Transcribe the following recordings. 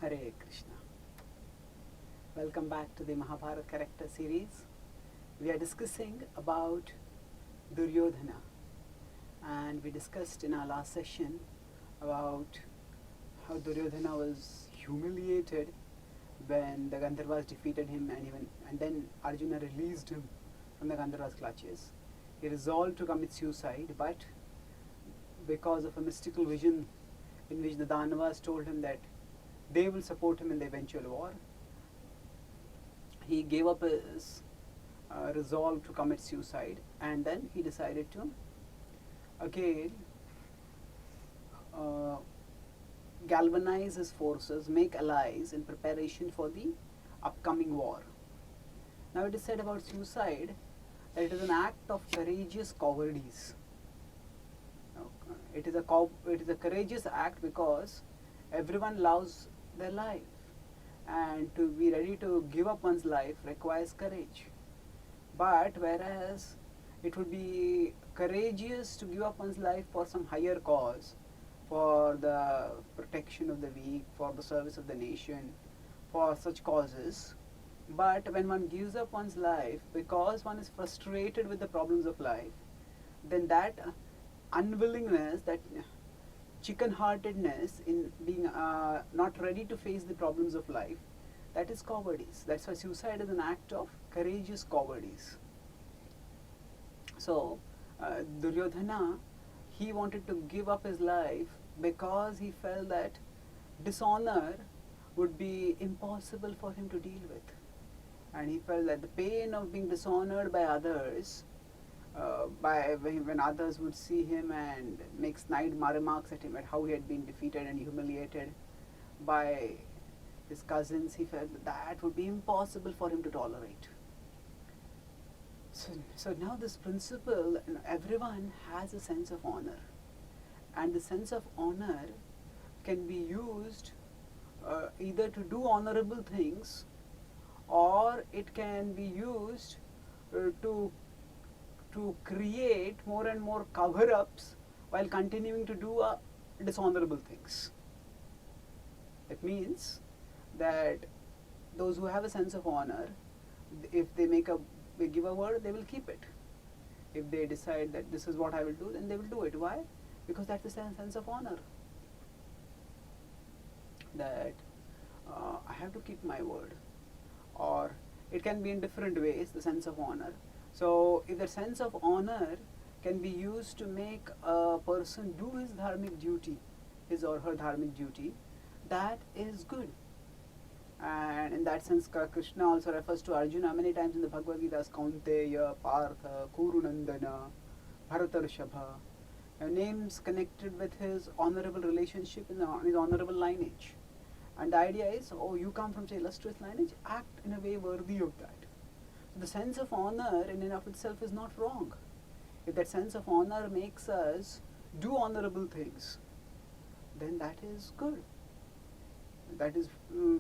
Hare Krishna. Welcome back to the Mahabharata Character series. We are discussing about Duryodhana, and we discussed in our last session about how Duryodhana was humiliated when the Gandharvas defeated him, and then Arjuna released him from the Gandharvas' clutches. He resolved to commit suicide, but because of a mystical vision in which the Danavas told him that they will support him in the eventual war, he gave up his resolve to commit suicide, and then he decided to again galvanize his forces, make allies in preparation for the upcoming war. Now it is said about suicide that it is an act of courageous cowardice. It is a courageous act because everyone loves their life, and to be ready to give up one's life requires courage. But whereas it would be courageous to give up one's life for some higher cause, for the protection of the weak, for the service of the nation, for such causes, but when one gives up one's life because one is frustrated with the problems of life, then that unwillingness, that chicken-heartedness in being not ready to face the problems of life, that is cowardice. That's why suicide is an act of courageous cowardice. So Duryodhana, he wanted to give up his life because he felt that dishonor would be impossible for him to deal with, and he felt that the pain of being dishonored by others, when others would see him and make snide remarks at him at how he had been defeated and humiliated by his cousins, he felt that would be impossible for him to tolerate. So now this principle, everyone has a sense of honor, and the sense of honor can be used either to do honorable things, or it can be used to create more and more cover-ups while continuing to do dishonorable things. It means that those who have a sense of honor, if they give a word, they will keep it. If they decide that this is what I will do, then they will do it. Why? Because that's the sense of honor. That I have to keep my word. Or it can be in different ways, the sense of honor. So if the sense of honor can be used to make a person do his dharmic duty, his or her dharmic duty, that is good. And in that sense, Krishna also refers to Arjuna many times in the Bhagavad Gita as Kaunteya, Partha, Kurunandana, Bharatarshava, names connected with his honorable relationship in his honorable lineage. And the idea is, oh, you come from such illustrious lineage, act in a way worthy of that. So the sense of honor in and of itself is not wrong. If that sense of honor makes us do honorable things, then that is good. That is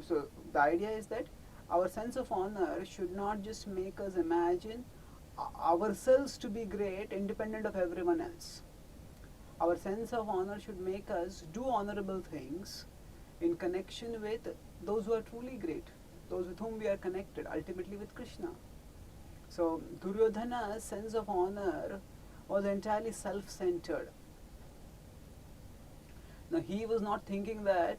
so. The idea is that our sense of honor should not just make us imagine ourselves to be great, independent of everyone else. Our sense of honor should make us do honorable things in connection with those who are truly great, those with whom we are connected, ultimately with Krishna. So Duryodhana's sense of honor was entirely self-centered. Now he was not thinking that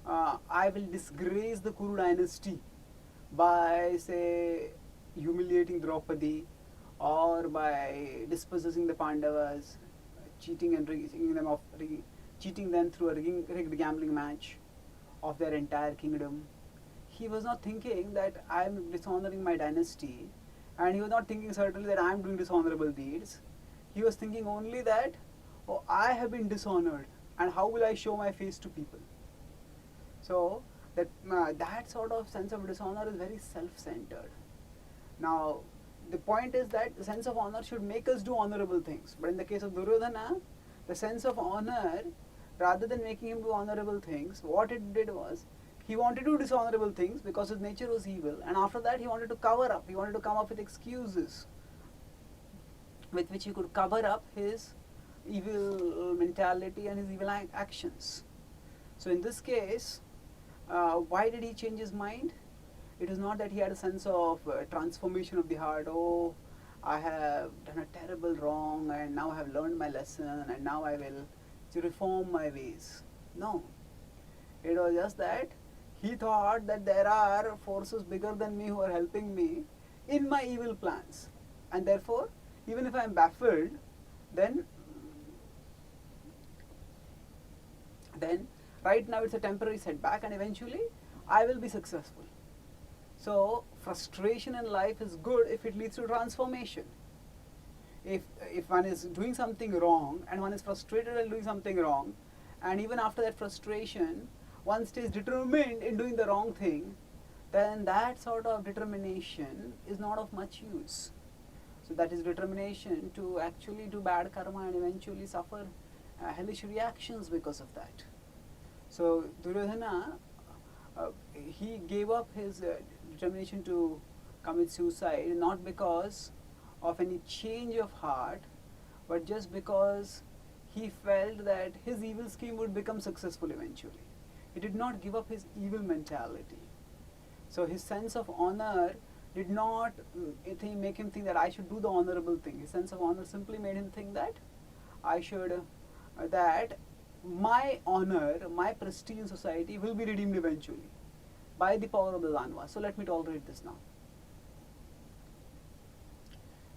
I will disgrace the Kuru dynasty by, say, humiliating Draupadi, or by dispossessing the Pandavas, cheating them through a rigged gambling match of their entire kingdom. He was not thinking that I am dishonoring my dynasty, and he was not thinking certainly that I am doing dishonorable deeds. He was thinking only that, oh, I have been dishonored, and how will I show my face to people? So that sort of sense of dishonor is very self-centered. Now the point is that the sense of honor should make us do honorable things. But in the case of Duryodhana, the sense of honor, rather than making him do honorable things, what it did was, he wanted to do dishonorable things because his nature was evil, and after that he wanted to cover up, he wanted to come up with excuses with which he could cover up his evil mentality and his evil actions. So in this case, Why did he change his mind? It is not that he had a sense of transformation of the heart. Oh, I have done a terrible wrong and now I have learned my lesson and now I will to reform my ways. No. It was just that he thought that there are forces bigger than me who are helping me in my evil plans. And therefore, even if I am baffled, then right now it's a temporary setback and eventually I will be successful. So frustration in life is good if it leads to transformation. If one is doing something wrong and one is frustrated while doing something wrong, and even after that frustration one stays determined in doing the wrong thing, then that sort of determination is not of much use. So that is determination to actually do bad karma and eventually suffer hellish reactions because of that. So Duryodhana, he gave up his determination to commit suicide not because of any change of heart, but just because he felt that his evil scheme would become successful eventually. He did not give up his evil mentality. So his sense of honor did not make him think that I should do the honorable thing. His sense of honor simply made him think that I should, that my honor, my prestige in society will be redeemed eventually by the power of the Danva. So let me tolerate this now.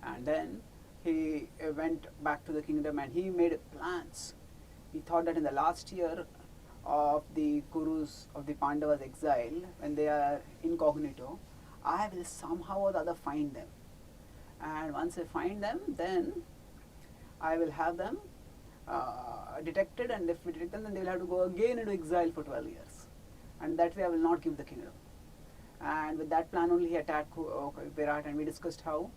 And then he went back to the kingdom and he made plans. He thought that in the last year of the Kurus, of the Pandavas' exile, when they are incognito, I will somehow or the other find them. And once I find them, then I will have them detected, and if we detect them, then they will have to go again into exile for 12 years. And that way I will not give the kingdom. And with that plan only he attacked Virat, and we discussed how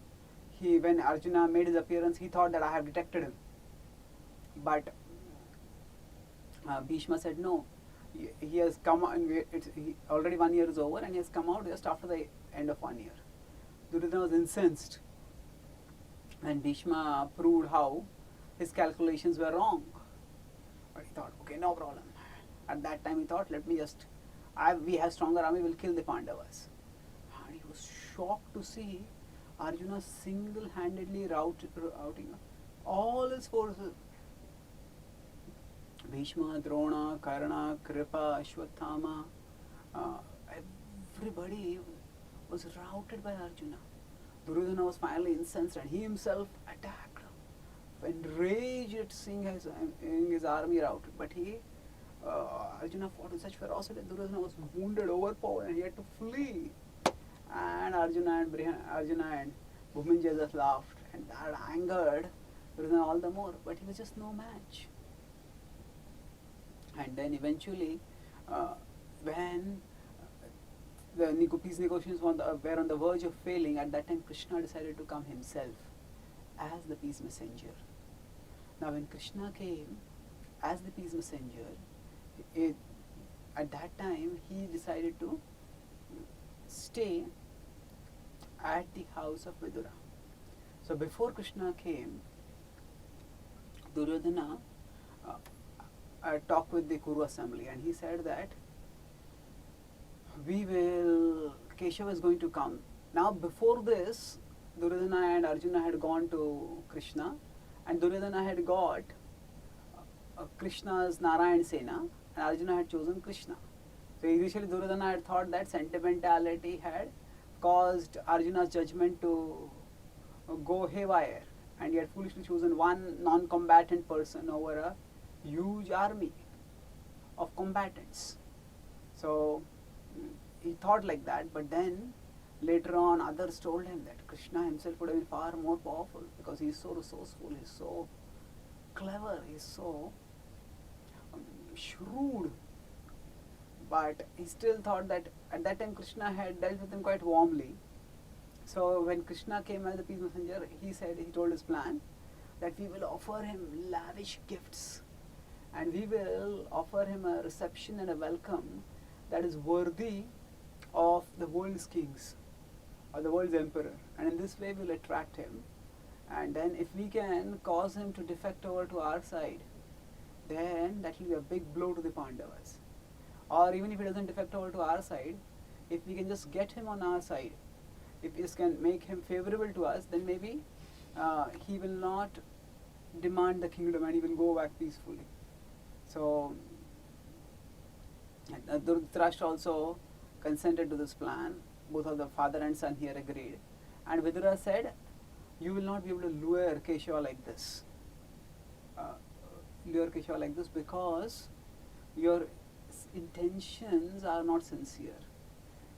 when Arjuna made his appearance, he thought that I have detected him. But Bhishma said no, he has come, and already 1 year is over and he has come out just after the end of 1 year. Duryodhana was incensed and Bhishma proved how his calculations were wrong. But he thought, okay, no problem. At that time he thought, let me just, we have stronger army, we'll kill the Pandavas. And he was shocked to see Arjuna single-handedly routing all his forces. Bhishma, Drona, Karna, Kripa, Ashwathama, everybody was routed by Arjuna. Duryodhana was finally incensed and he himself attacked, enraged at seeing his army routed. But Arjuna fought with such ferocity that Duryodhana was wounded, overpowered, and he had to flee. And Arjuna and Bhuminja just laughed, and that angered Duryodhana all the more. But he was just no match. And then eventually, when the peace negotiations were on the verge of failing, at that time Krishna decided to come himself as the peace messenger. Now when Krishna came as the peace messenger, at that time he decided to stay at the house of Vidura. So before Krishna came, Duryodhana talked with the Kuru assembly and he said that Keshava is going to come. Now before this, Duryodhana and Arjuna had gone to Krishna, and Duryodhana had got Krishna's Narayan Sena, and Arjuna had chosen Krishna. So initially Duryodhana had thought that sentimentality had caused Arjuna's judgment to go haywire, and he had foolishly chosen one non-combatant person over a huge army of combatants. So he thought like that, but then later on others told him that Krishna himself would have been far more powerful because he is so resourceful, he is so clever, he is so shrewd. But he still thought that at that time Krishna had dealt with him quite warmly. So when Krishna came as the peace messenger, he told his plan that we will offer him lavish gifts and we will offer him a reception and a welcome that is worthy of the world's kings or the world's emperor, and in this way we will attract him, and then if we can cause him to defect over to our side, then that will be a big blow to the Pandavas. or even if he doesn't defect over to our side, if we can just get him on our side, if this can make him favorable to us, then maybe he will not demand the kingdom and he will go back peacefully. So Dhritarashtra also consented to this plan. Both of the father and son here agreed. And Vidura said, you will not be able to lure Keshava like this. Because your intentions are not sincere.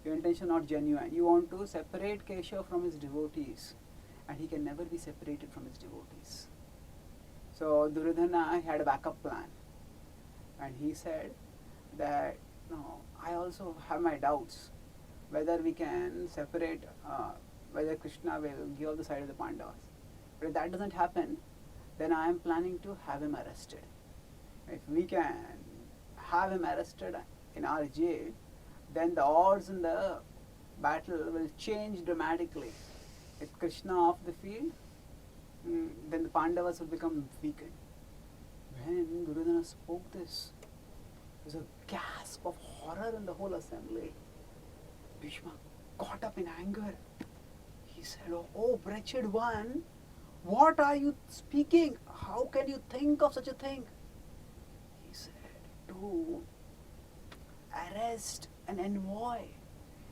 Your intention not genuine. You want to separate Keshava from his devotees, and he can never be separated from his devotees. So Duryodhana had a backup plan, and he said that, no, I also have my doubts whether we can separate, whether Krishna will give up the side of the Pandavas. But if that doesn't happen, then I am planning to have him arrested. If we can have him arrested in our jail, then the odds in the battle will change dramatically. If Krishna off the field, then the Pandavas will become weakened. When Duryodhana spoke this, there was a gasp of horror in the whole assembly. Bhishma caught up in anger. He said, oh wretched one, what are you speaking? How can you think of such a thing? He said, to arrest an envoy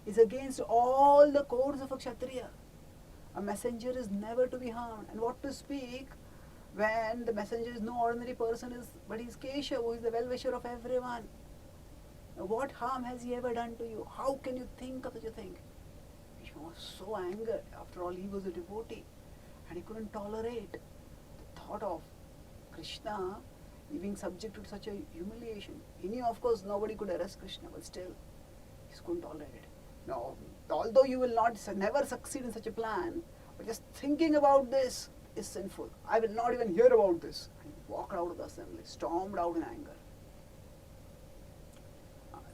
is against all the codes of a Kshatriya. A messenger is never to be harmed. And what to speak when the messenger is no ordinary person, but he's Keshava, who is the well-wisher of everyone. What harm has he ever done to you? How can you think of such a thing? Bhishma was so angered. After all, he was a devotee, and he couldn't tolerate the thought of Krishna being subject to such a humiliation. He knew, of course, nobody could arrest Krishna, but still, he couldn't tolerate it. No, although you will never succeed in such a plan, but just thinking about this is sinful. I will not even hear about this. And he walked out of the assembly, stormed out in anger.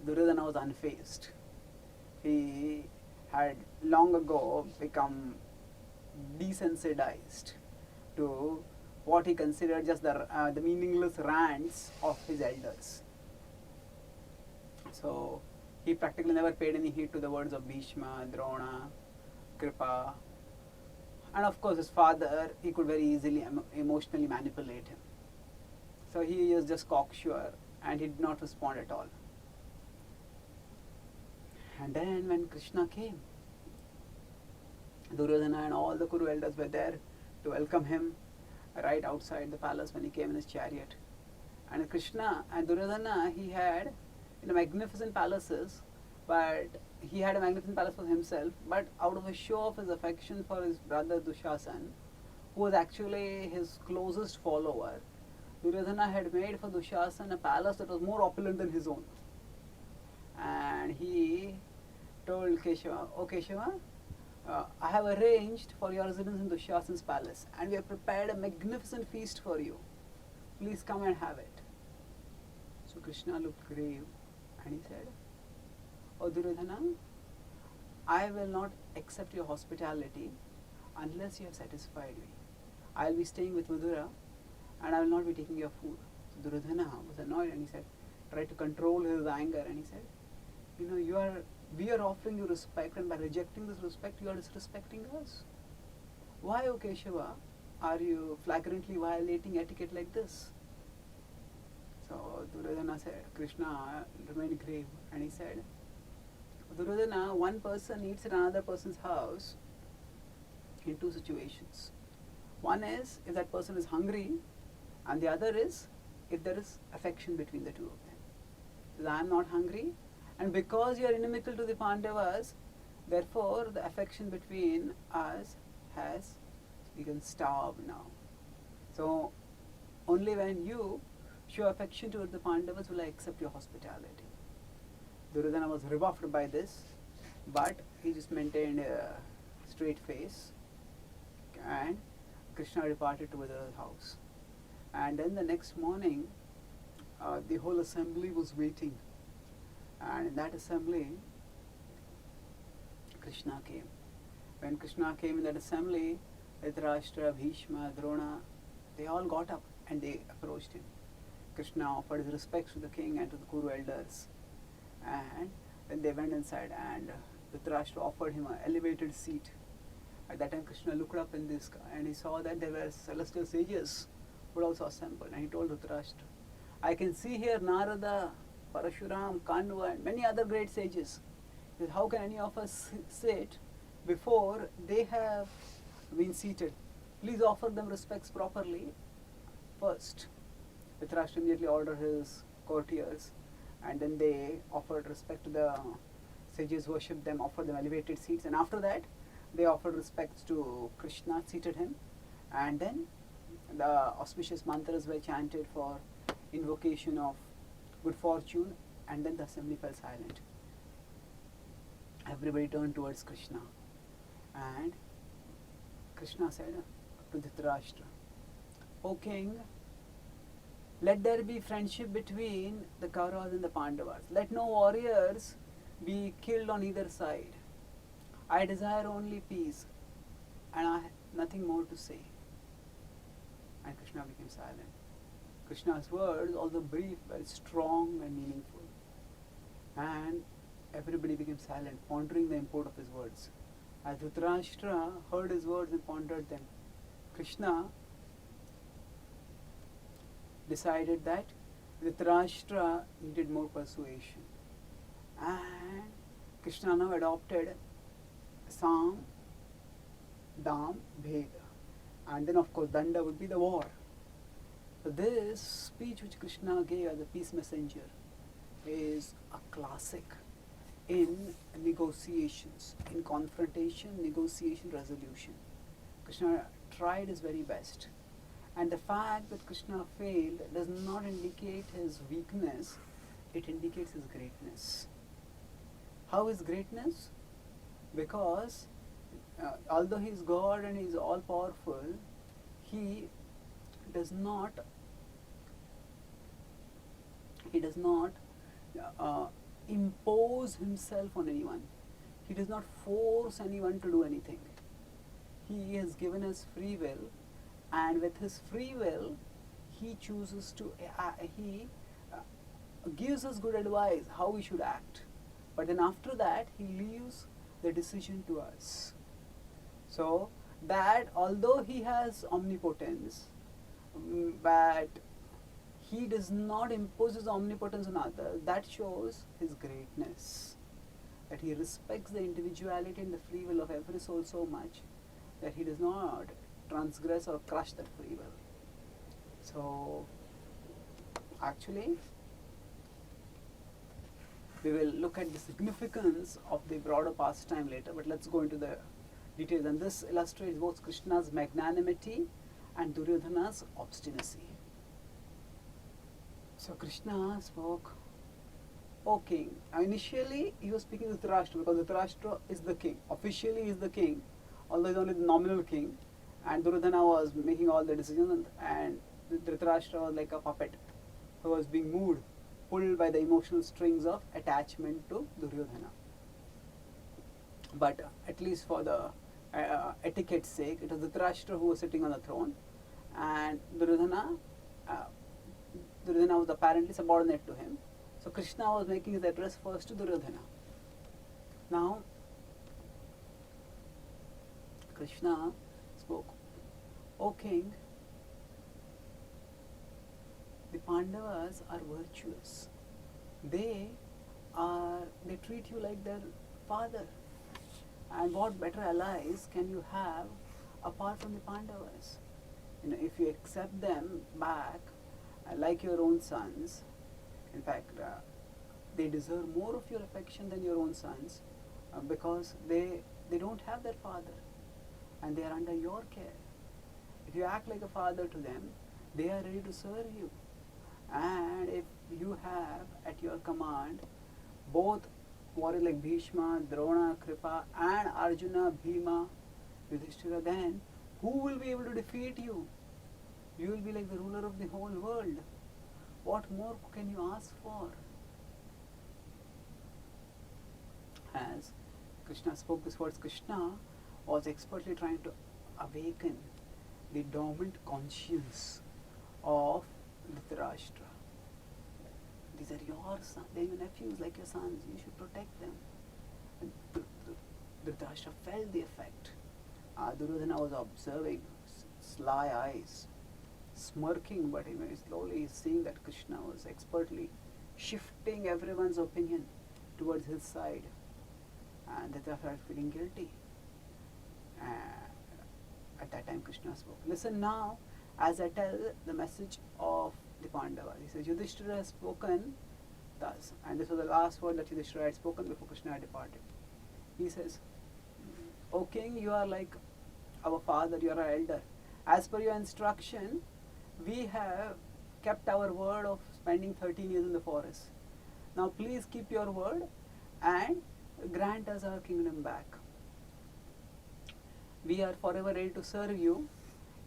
Duryodhana was unfazed. He had long ago become desensitized to what he considered just the meaningless rants of his elders. So he practically never paid any heed to the words of Bhishma, Drona, Kripa, and of course his father, he could very easily emotionally manipulate him. So he was just cocksure and he did not respond at all. And then when Krishna came, Duryodhana and all the Kuru elders were there to welcome him right outside the palace when he came in his chariot. And Krishna and Duryodhana, he had magnificent palaces, but he had a magnificent palace for himself, but out of a show of his affection for his brother Dushasana, who was actually his closest follower, Duryodhana had made for Dushasana a palace that was more opulent than his own. And he told Keshava, oh Keshava, I have arranged for your residence in Dushasana's palace, and we have prepared a magnificent feast for you. Please come and have it. So Krishna looked grave and he said, oh Duryodhana, I will not accept your hospitality unless you have satisfied me. I will be staying with Vidura and I will not be taking your food. So Duryodhana was annoyed and he said, tried to control his anger, and he said, we are offering you respect, and by rejecting this respect, you are disrespecting us. Why, O Keshava, are you flagrantly violating etiquette like this? So Duryodhana said, Krishna remained grave and he said, Duryodhana, one person eats in another person's house in two situations. One is if that person is hungry, and the other is if there is affection between the two of them. Because I am not hungry, and because you are inimical to the Pandavas, therefore the affection between us has become starved now. So only when you show affection towards the Pandavas will I accept your hospitality. Duryodhana was rebuffed by this, but he just maintained a straight face, and Krishna departed to Vidura's house. And then the next morning, the whole assembly was waiting. And in that assembly, Krishna came. When Krishna came in that assembly, Dhritarashtra, Bhishma, Drona, they all got up and they approached him. Krishna offered his respects to the king and to the Kuru elders. And then they went inside, and Dhritarashtra offered him an elevated seat. At that time, Krishna looked up in the sky and he saw that there were celestial sages who had also assembled. And he told Dhritarashtra, I can see here Narada, Parashuram, Kanva, and many other great sages. He said, how can any of us sit before they have been seated? Please offer them respects properly first. Dhritarashtra immediately ordered his courtiers, and then they offered respect to the sages, worshipped them, offered them elevated seats, and after that they offered respects to Krishna, seated him, and then the auspicious mantras were chanted for invocation of good fortune, and then the assembly fell silent. Everybody turned towards Krishna, and Krishna said to Dhritarashtra, O king, let there be friendship between the Kauravas and the Pāṇḍavas. Let no warriors be killed on either side. I desire only peace, and I have nothing more to say. And Krishna became silent. Krishna's words, although brief, were strong and meaningful. And everybody became silent, pondering the import of his words. As Dhritarashtra heard his words and pondered them, Krishna decided that Dhritarashtra needed more persuasion. And Krishna now adopted Sam, Dam, Bheda. And then of course Danda would be the war. So this speech which Krishna gave as a peace messenger is a classic in negotiations, in confrontation, negotiation, resolution. Krishna tried his very best. And the fact that Krishna failed does not indicate his weakness, it indicates his greatness. How is greatness? Because although he is God and he is all powerful, he does not impose himself on anyone. He does not force anyone to do anything. He has given us free will, and with his free will, he chooses to, gives us good advice how we should act. But then after that, he leaves the decision to us. So that although he has omnipotence, but he does not impose his omnipotence on others, that shows his greatness. That he respects the individuality and the free will of every soul so much that he does not transgress or crush that free will. So actually, we will look at the significance of the broader pastime later, but let's go into the details. And this illustrates both Krishna's magnanimity and Duryodhana's obstinacy. So Krishna spoke, O king. Initially he was speaking to Dhritarashtra because Dhritarashtra is the king. Officially he is the king, although he is only the nominal king. And Duryodhana was making all the decisions, and Dhritarashtra was like a puppet who was being moved, pulled by the emotional strings of attachment to Duryodhana. But at least for the etiquette's sake, it was Dhritarashtra who was sitting on the throne, and Duryodhana was apparently subordinate to him. So Krishna was making his address first to Duryodhana. Now, Krishna spoke, O king, the Pandavas are virtuous. They treat you like their father. And what better allies can you have apart from the Pandavas? If you accept them back like your own sons, in fact, they deserve more of your affection than your own sons because they don't have their father and they are under your care. If you act like a father to them, they are ready to serve you. And if you have at your command both warriors like Bhishma, Drona, Kripa, and Arjuna, Bhima, Yudhishthira, then who will be able to defeat you? You will be like the ruler of the whole world. What more can you ask for? As Krishna spoke these words, Krishna was expertly trying to awaken the dormant conscience of Dhritarashtra. These are your son, they're your nephews like your sons, you should protect them. And Dhritarashtra felt the effect. Duryodhana was observing, sly eyes, smirking, but slowly seeing that Krishna was expertly shifting everyone's opinion towards his side. And Dhritarashtra started feeling guilty. At that time Krishna spoke. Listen now as I tell the message of the Pandavas. He says, Yudhishthira has spoken thus. And this was the last word that Yudhishthira had spoken before Krishna had departed. He says, O king, you are like our father, you are our elder. As per your instruction, we have kept our word of spending 13 years in the forest. Now please keep your word and grant us our kingdom back. We are forever ready to serve you.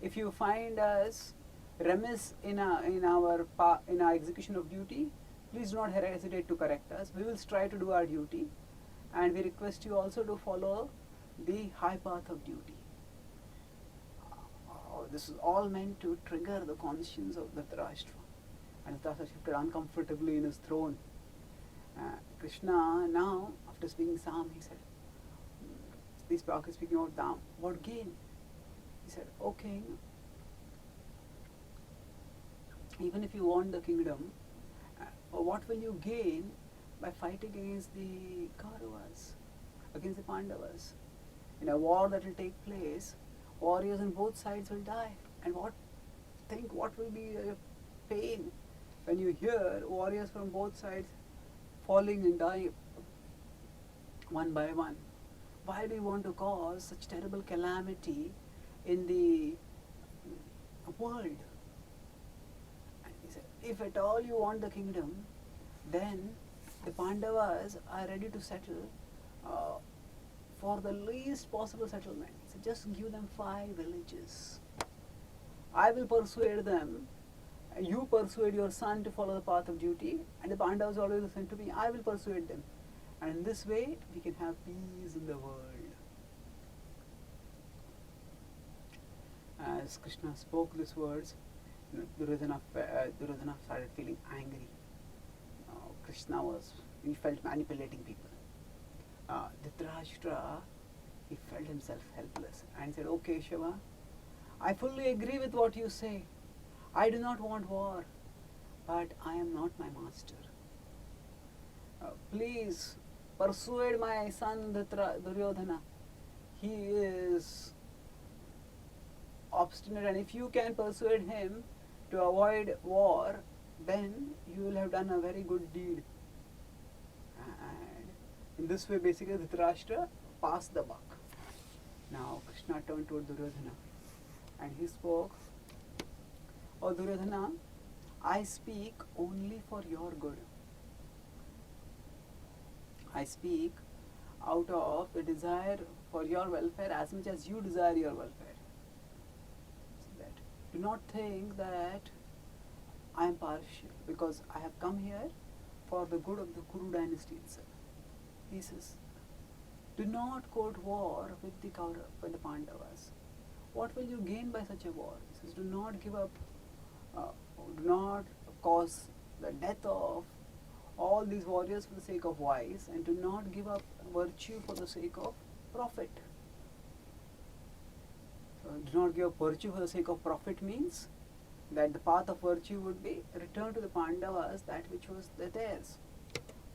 If you find us remiss in our execution of duty, please do not hesitate to correct us. We will strive to do our duty, and we request you also to follow the high path of duty. This is all meant to trigger the conscience of Dhritarashtra. And Dhritarashtra shifted uncomfortably in his throne. Krishna now, after speaking Sam, he said, these people are speaking about Dham, what gain? He said, O king, even if you want the kingdom, what will you gain by fighting against the Kauravas, against the Pandavas? In a war that will take place, warriors on both sides will die. And what will be your pain when you hear warriors from both sides falling and dying one by one? Why do you want to cause such terrible calamity in the world? And he said, if at all you want the kingdom, then the Pandavas are ready to settle for the least possible settlement. He said, just give them 5 villages. I will persuade them. You persuade your son to follow the path of duty, and the Pandavas always listen to me. I will persuade them. And in this way, we can have peace in the world. As Krishna spoke these words, Duryodhana started feeling angry. He felt manipulating people. Dhritarashtra, he felt himself helpless and said, okay, Shiva, I fully agree with what you say. I do not want war, but I am not my master. Please persuade my son Duryodhana. He is obstinate, and if you can persuade him to avoid war, then you will have done a very good deed. And in this way, basically, Dhritarashtra passed the buck. Now Krishna turned toward Duryodhana and he spoke, O Duryodhana, I speak only for your good. I speak out of the desire for your welfare as much as you desire your welfare. So that do not think that I am partial, because I have come here for the good of the Kuru dynasty itself. He says, do not court war with the Pāṇḍavas. What will you gain by such a war? He says, do not give up, do not cause the death of all these warriors for the sake of vice, and do not give up virtue for the sake of profit. So, do not give up virtue for the sake of profit means that the path of virtue would be return to the Pāṇḍavas that which was theirs.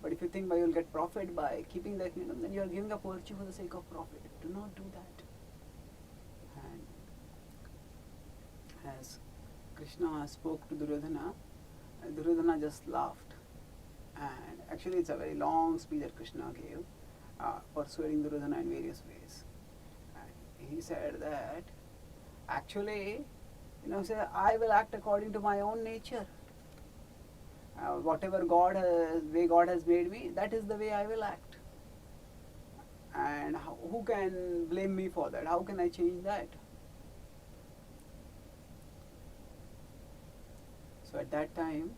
But if you think you will get profit by keeping the kingdom, then you are giving up virtue for the sake of profit. Do not do that. And as Krishna spoke to Duryodhana, Duryodhana just laughed. And actually it's a very long speech that Krishna gave, persuading Duryodhana in various ways. And he said that actually, I will act according to my own nature. Whatever way God has made me, that is the way I will act. And who can blame me for that? How can I change that? So at that time,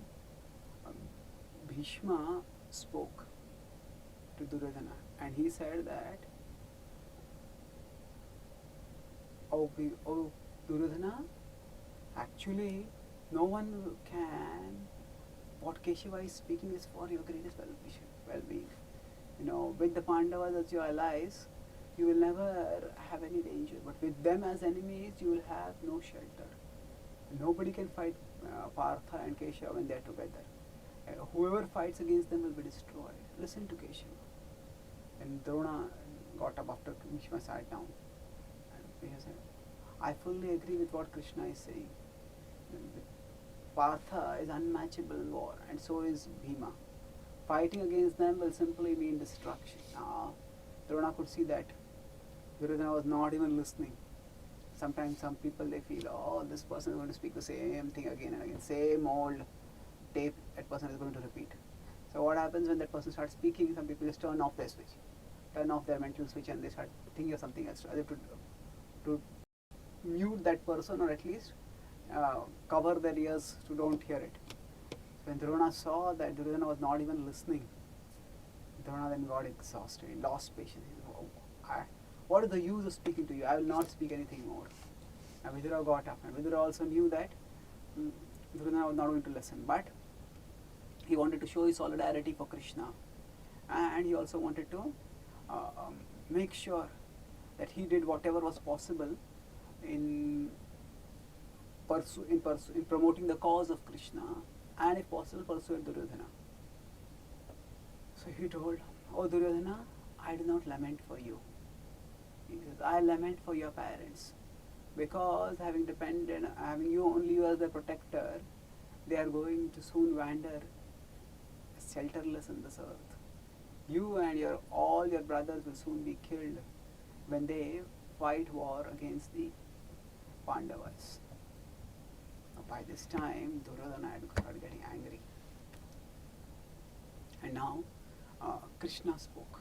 Bhishma spoke to Duryodhana, and he said that, O Duryodhana, actually no one can what Keshava is speaking is for your greatest well-being. With the Pandavas as your allies, you will never have any danger. But with them as enemies, you will have no shelter. Nobody can fight Partha and Keshava when they are together. Whoever fights against them will be destroyed. Listen to Keshava. And Drona got up after Bhishma sat down. And he said, I fully agree with what Krishna is saying. Partha is unmatchable in war, and so is Bhima. Fighting against them will simply mean destruction. Drona could see that Duryodhana was not even listening. Sometimes some people, they feel, oh, this person is going to speak the same thing again and again, same old tape that person is going to repeat. So what happens when that person starts speaking? Some people just turn off their switch, turn off their mental switch, and they start thinking of something else. Either to mute that person, or at least cover their ears to don't hear it. When Drona saw that Duryodhana was not even listening, Drona then got exhausted. He lost patience. He said, what is the use of speaking to you? I will not speak anything more. And Vidura got up, and Vidura also knew that Duryodhana was not going to listen, but he wanted to show his solidarity for Krishna, and he also wanted to make sure that he did whatever was possible in promoting the cause of Krishna, and if possible persuade Duryodhana. So he told, oh Duryodhana, I do not lament for you. He says, I lament for your parents, because having you only as their protector, they are going to soon wander shelterless in this earth. You and all your brothers will soon be killed when they fight war against the Pandavas. By this time, Duryodhana had started getting angry. And now, Krishna spoke.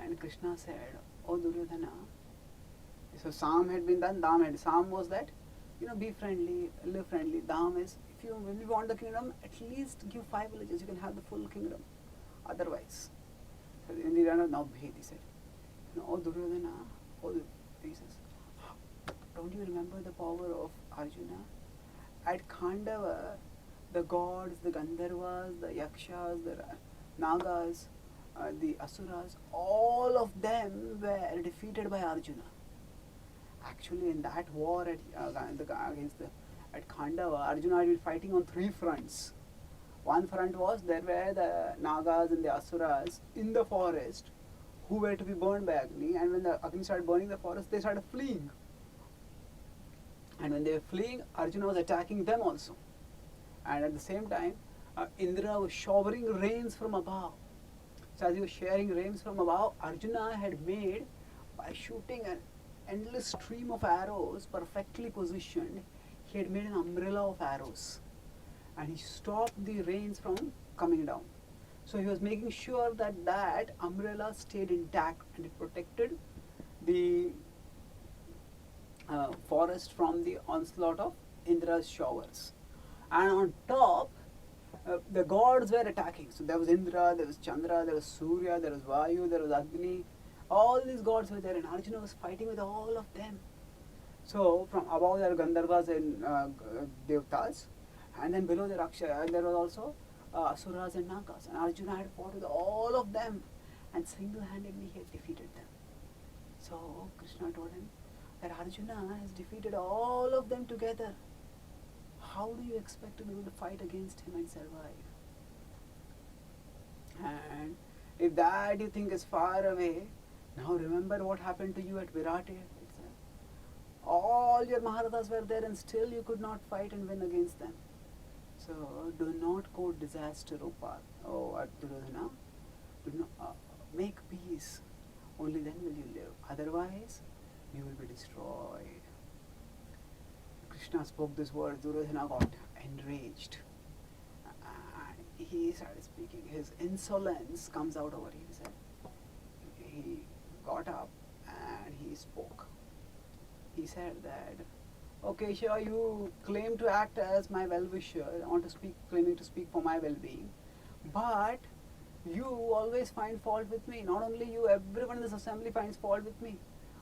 And Krishna said, oh Duryodhana, so Sam had been done, Dam had. Sam was that, be friendly, live friendly. Dam is, when you want the kingdom, at least give 5 villages, you can have the full kingdom. Otherwise. So when he ran out, now Bhed, he said, oh Duryodhana, he says, don't you remember the power of Arjuna? At Pāṇḍava, the gods, the Gandharvas, the Yakshas, the Nagas, the Asuras, all of them were defeated by Arjuna. Actually, in that war at Pāṇḍava, Arjuna had been fighting on 3 fronts. One front was there were the Nagas and the Asuras in the forest who were to be burned by Agni, and when the Agni started burning the forest, they started fleeing. And when they were fleeing, Arjuna was attacking them also. And at the same time, Indra was showering rains from above. So as he was sharing rains from above, Arjuna had made, by shooting an endless stream of arrows perfectly positioned, he had made an umbrella of arrows. And he stopped the rains from coming down. So he was making sure that that umbrella stayed intact, and it protected the forest from the onslaught of Indra's showers. And on top, the gods were attacking. So there was Indra, there was Chandra, there was Surya, there was Vayu, there was Agni. All these gods were there, and Arjuna was fighting with all of them. So from above there were Gandharvas and Devtas, and then below there was also Asuras and Nagas. And Arjuna had fought with all of them, and single-handedly he had defeated them. So Krishna told him that Arjuna has defeated all of them together. How do you expect to be able to fight against him and survive? And if that you think is far away, now remember what happened to you at Virate itself. All your Maharathas were there, and still you could not fight and win against them. So do not quote disaster, Duryodhana. Do not make peace. Only then will you live. Otherwise, you will be destroyed. Krishna spoke these words. Duryodhana got enraged. He started speaking. His insolence comes out over him. He got up and he spoke. He said that, okay, sure, you claim to act as my well-wisher, claiming to speak for my well-being, but you always find fault with me. Not only you, everyone in this assembly finds fault with me.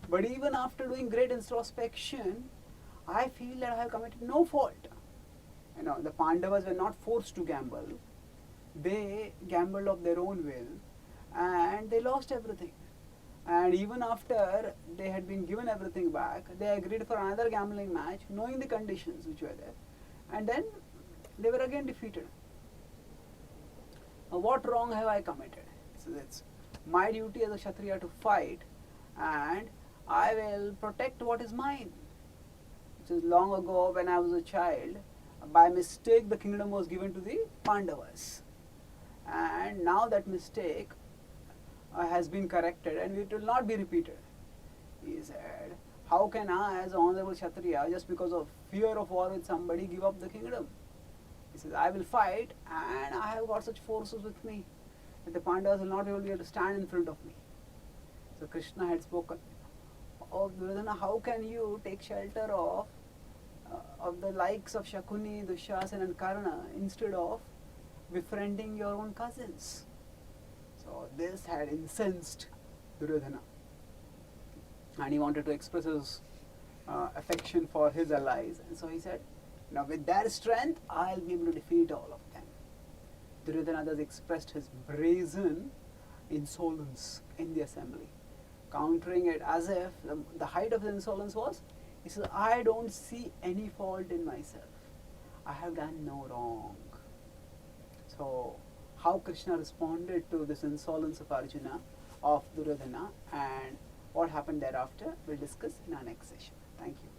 But even after doing great introspection, I feel that I have committed no fault. the Pandavas were not forced to gamble. They gambled of their own will and they lost everything. And even after they had been given everything back, they agreed for another gambling match, knowing the conditions which were there. And then they were again defeated. Now, what wrong have I committed? So it's my duty as a Kshatriya to fight, and I will protect what is mine. Which is long ago when I was a child, by mistake the kingdom was given to the Pandavas. And now that mistake has been corrected and it will not be repeated. He said, how can I as an honorable Kshatriya, just because of fear of war with somebody, give up the kingdom? He says, I will fight and I have got such forces with me that the Pandavas will not be able to stand in front of me. So Krishna had spoken, oh Duryodhana, how can you take shelter of the likes of Shakuni, Dushasana and Karna instead of befriending your own cousins? So this had incensed Duryodhana, and he wanted to express his affection for his allies, and so he said, now with their strength I'll be able to defeat all of them. Duryodhana thus expressed his brazen insolence in the assembly, countering it as if the height of the insolence was, he says, I don't see any fault in myself. I have done no wrong. So how Krishna responded to this insolence of Arjuna, of Duryodhana, and what happened thereafter, we'll discuss in our next session. Thank you.